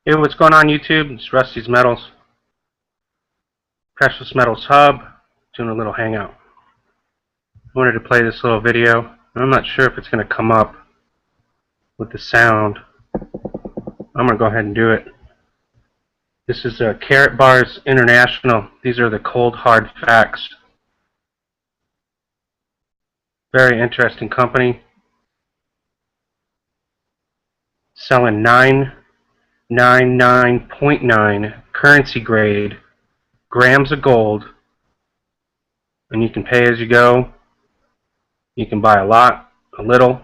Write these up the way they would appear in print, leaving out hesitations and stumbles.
Hey, what's going on YouTube? It's Rusty's Metals, Precious Metals Hub, doing a little hangout. I wanted to play this little video. I'm not sure if it's going to come up with the sound. I'm going to go ahead and do it. This is Carat Bars International. These are the cold hard facts. Very interesting company. Selling 999.9 currency grade grams of gold, and you can pay as you go. You can buy a lot, a little.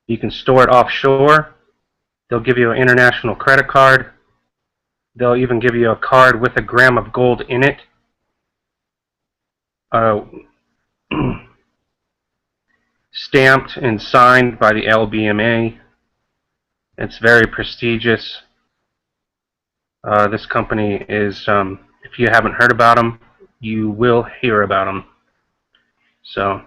You can store it offshore. They'll give you an international credit card. They'll even give you a card with a gram of gold in it. Stamped and signed by the LBMA. It's very prestigious. This company is, if you haven't heard about them, you will hear about them. So,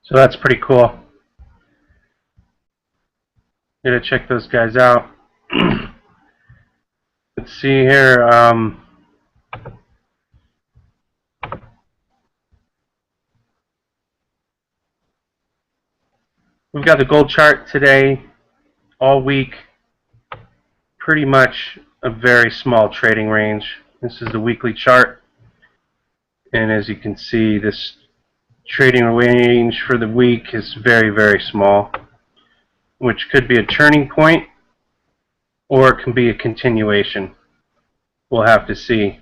So that's pretty cool. Gotta check those guys out. Let's see here. We've got the gold chart today, all week. Pretty much a very small trading range. This is the weekly chart, and as you can see, this trading range for the week is very, very small, which could be a turning point or it can be a continuation. We'll have to see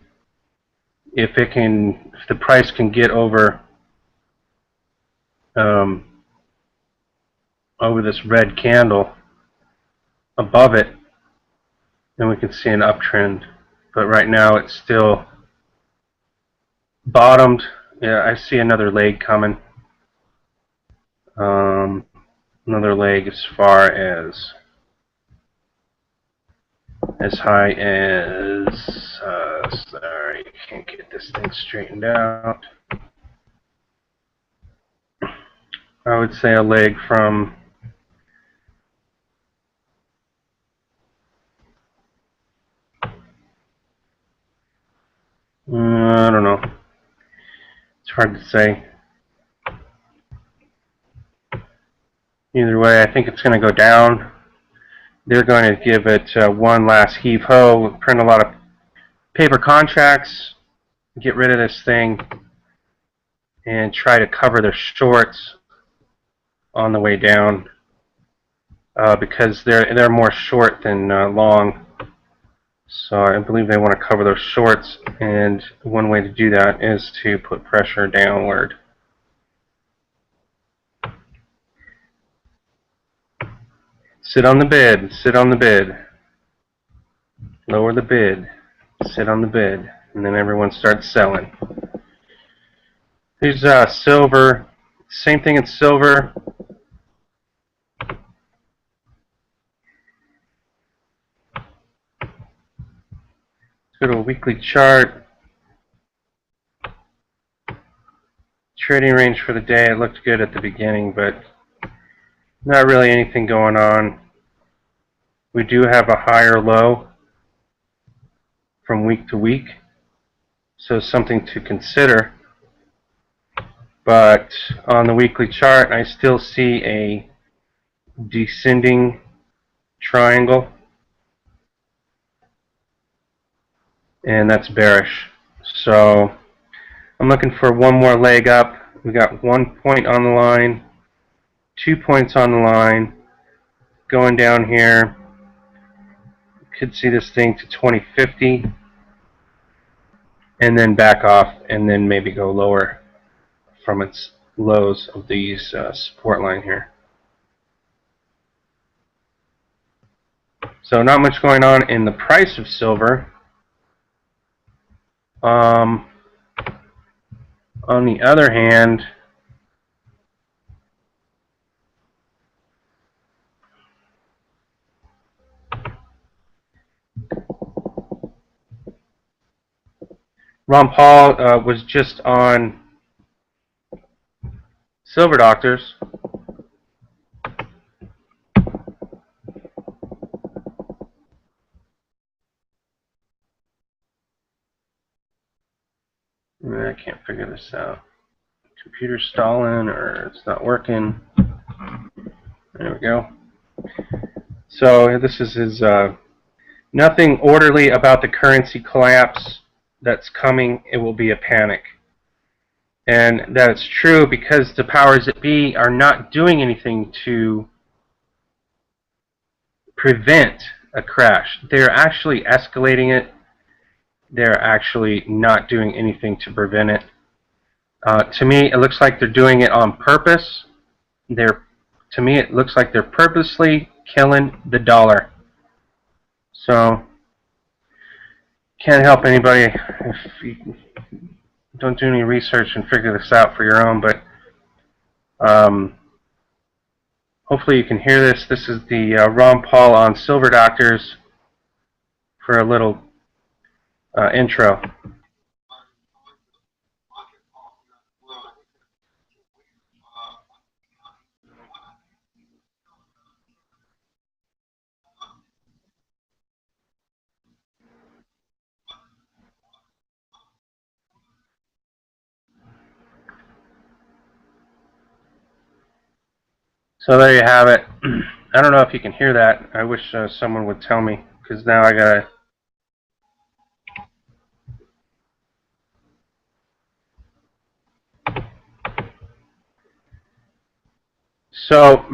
if the price can get over over this red candle above it, then we can see an uptrend. But right now it's still bottomed. Yeah, I see another leg coming. Another leg as far as high as sorry, can't get this thing straightened out. I would say a leg from I don't know. It's hard to say. Either way, I think it's going to go down. They're going to give it one last heave-ho, print a lot of paper contracts, get rid of this thing, and try to cover their shorts on the way down because they're more short than long. So I believe they want to cover those shorts, and one way to do that is to put pressure downward. Sit on the bid, sit on the bid. Lower the bid, sit on the bid, and then everyone starts selling. Here's silver, same thing in silver. Let's go to a weekly chart. Trading range for the day, it looked good at the beginning, but not really anything going on. We do have a higher low from week to week, so something to consider. But on the weekly chart, I still see a descending triangle, and that's bearish. So I'm looking for one more leg up. We got 1 point on the line, 2 points on the line, going down here. Could see this thing to 2050, and then back off, and then maybe go lower from its lows of these support line here. So not much going on in the price of silver. On the other hand, Ron Paul was just on Silver Doctors. I can't figure this out. Computer's stalling, or it's not working. There we go. So this is his nothing orderly about the currency collapse that's coming. It will be a panic. And that's true because the powers that be are not doing anything to prevent a crash. They're actually escalating it. They're actually not doing anything to prevent it. To me, it looks like they're doing it on purpose. To me, it looks like they're purposely killing the dollar. So, can't help anybody if you don't do any research and figure this out for your own, but hopefully you can hear this. This is the Ron Paul on Silver Doctors for a little intro. So there you have it. I don't know if you can hear that. I wish someone would tell me, because now I gotta. So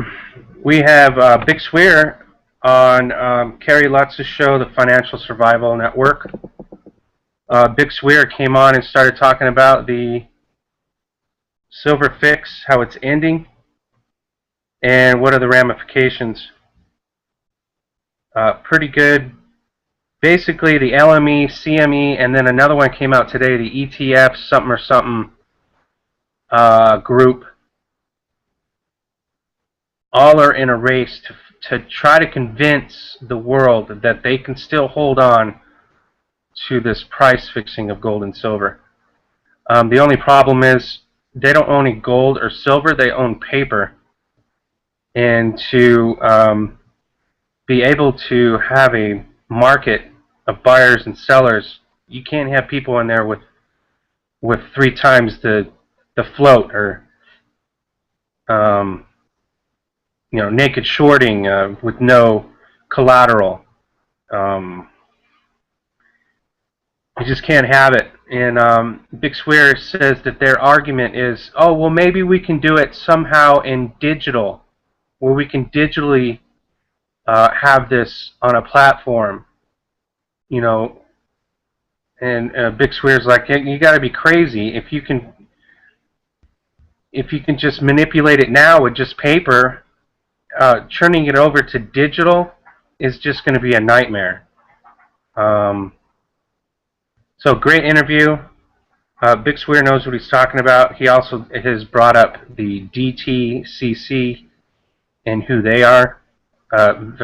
we have Big Swear on Kerry Lutz's show, The Financial Survival Network. Big Swear came on and started talking about the silver fix, how it's ending, and what are the ramifications. Pretty good. Basically, the LME, CME, and then another one came out today, the ETF something or something group, all are in a race to try to convince the world that they can still hold on to this price fixing of gold and silver. The only problem is they don't own any gold or silver, they own paper. And to be able to have a market of buyers and sellers, you can't have people in there with 3 times the float, or naked shorting with no collateral. You just can't have it. And Big Swear says that their argument is, oh, well, maybe we can do it somehow in digital, where we can digitally have this on a platform, And Big Swear's like, you got to be crazy. If you can just manipulate it now with just paper, turning it over to digital is just going to be a nightmare. So great interview. Big Swear knows what he's talking about. He also has brought up the DTCC and who they are. Not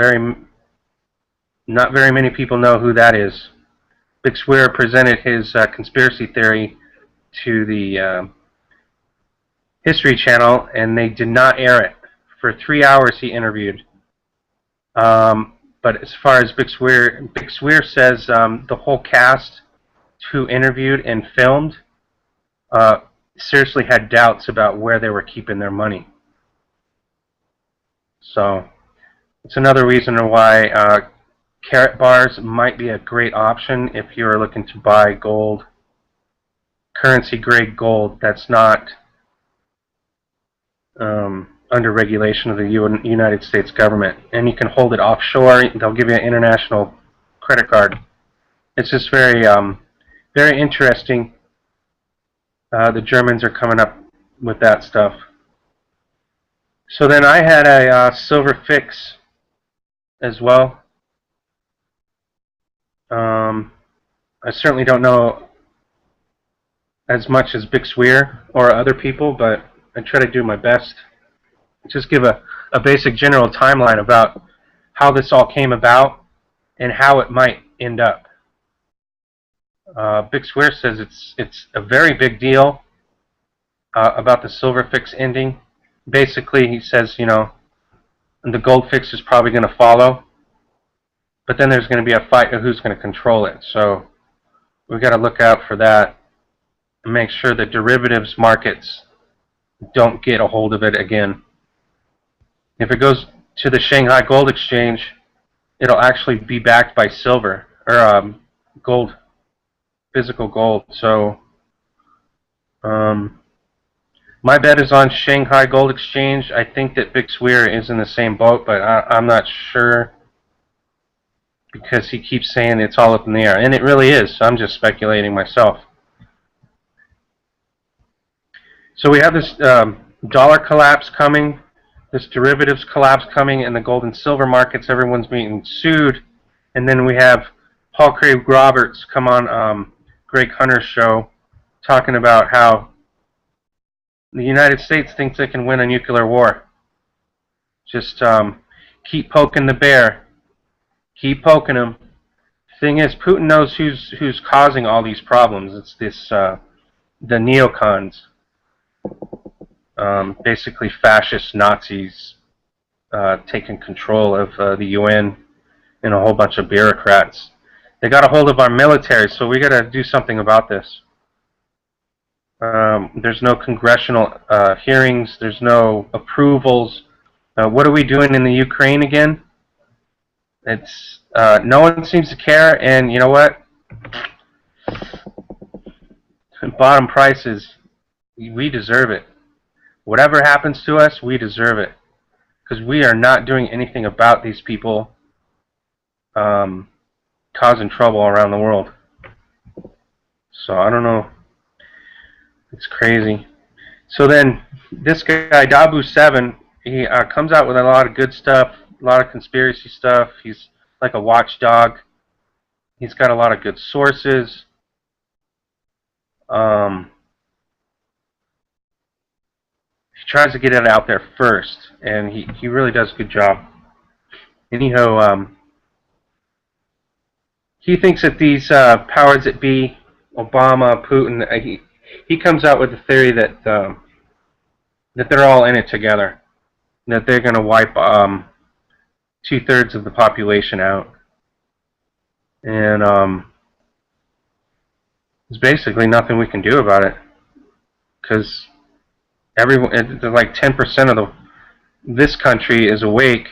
very many people know who that is. Big Swear presented his conspiracy theory to the History Channel, and they did not air it. For 3 hours he interviewed. But as far as Big Swear says the whole cast who interviewed and filmed seriously had doubts about where they were keeping their money. So it's another reason why carat bars might be a great option if you're looking to buy gold, currency grade gold that's not under regulation of the United States government. And you can hold it offshore. They'll give you an international credit card. It's just very, very interesting. The Germans are coming up with that stuff. So then I had a silver fix as well. I certainly don't know as much as Big Swear or other people, but I try to do my best. Just give a basic general timeline about how this all came about and how it might end up. Big Swear says it's a very big deal about the silver fix ending. Basically, he says, the gold fix is probably going to follow, but then there's going to be a fight of who's going to control it. So we've got to look out for that and make sure that derivatives markets don't get a hold of it again. If it goes to the Shanghai Gold Exchange, it'll actually be backed by silver, or gold, physical gold. So my bet is on Shanghai Gold Exchange. I think that Big Swear is in the same boat, but I'm not sure, because he keeps saying it's all up in the air, and it really is. So I'm just speculating myself. So we have this dollar collapse coming, this derivatives collapse coming in the gold and silver markets. Everyone's being sued. And then we have Paul Craig Roberts come on Greg Hunter's show talking about how the United States thinks they can win a nuclear war. Just keep poking the bear. Keep poking him. Thing is, Putin knows who's causing all these problems. It's this the neocons. Basically fascist Nazis taking control of the UN and a whole bunch of bureaucrats. They got a hold of our military, so we got to do something about this. There's no congressional hearings. There's no approvals. What are we doing in the Ukraine again? It's no one seems to care, and you know what? Bottom prices, we deserve it. Whatever happens to us, we deserve it, because we are not doing anything about these people causing trouble around the world. So I don't know. It's crazy. So then this guy Dabu7, he comes out with a lot of good stuff, a lot of conspiracy stuff. He's like a watchdog. He's got a lot of good sources. He tries to get it out there first, and he really does a good job. Anyhow, he thinks that these powers that be, Obama, Putin, he comes out with the theory that that they're all in it together, that they're going to wipe 2/3 of the population out, and there's basically nothing we can do about it, because everyone, like 10% of this country is awake.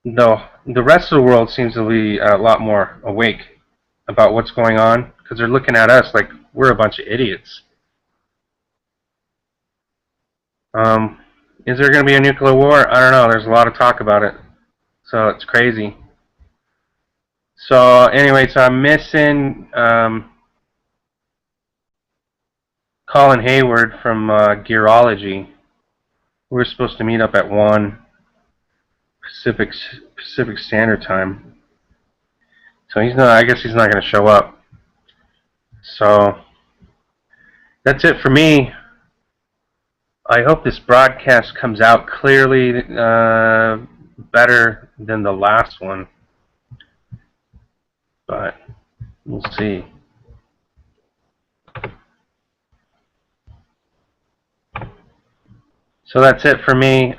The rest of the world seems to be a lot more awake about what's going on, because they're looking at us like we're a bunch of idiots. Is there going to be a nuclear war? I don't know. There's a lot of talk about it, so it's crazy. So anyway, so I'm missing Colin Hayward from Gearology. We were supposed to meet up at 1 Pacific Standard Time. So he's not. I guess he's not going to show up. So that's it for me. I hope this broadcast comes out clearly better than the last one, but we'll see. So that's it for me.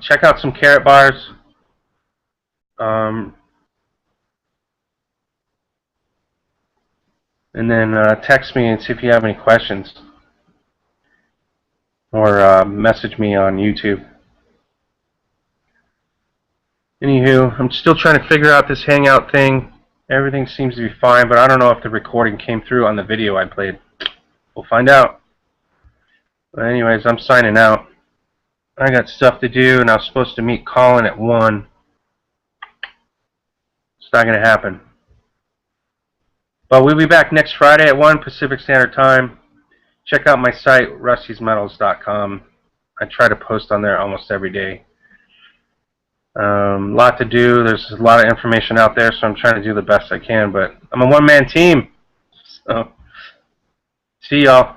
Check out some carrot bars. And then text me and see if you have any questions, or message me on YouTube. Anywho, I'm still trying to figure out this Hangout thing. Everything seems to be fine, but I don't know if the recording came through on the video I played. We'll find out. But anyways, I'm signing out. I got stuff to do, and I was supposed to meet Colin at 1. It's not going to happen. But we'll be back next Friday at 1 Pacific Standard Time. Check out my site, rustysmetals.com. I try to post on there almost every day. Lot to do. There's a lot of information out there, so I'm trying to do the best I can. But I'm a one-man team. So, see y'all.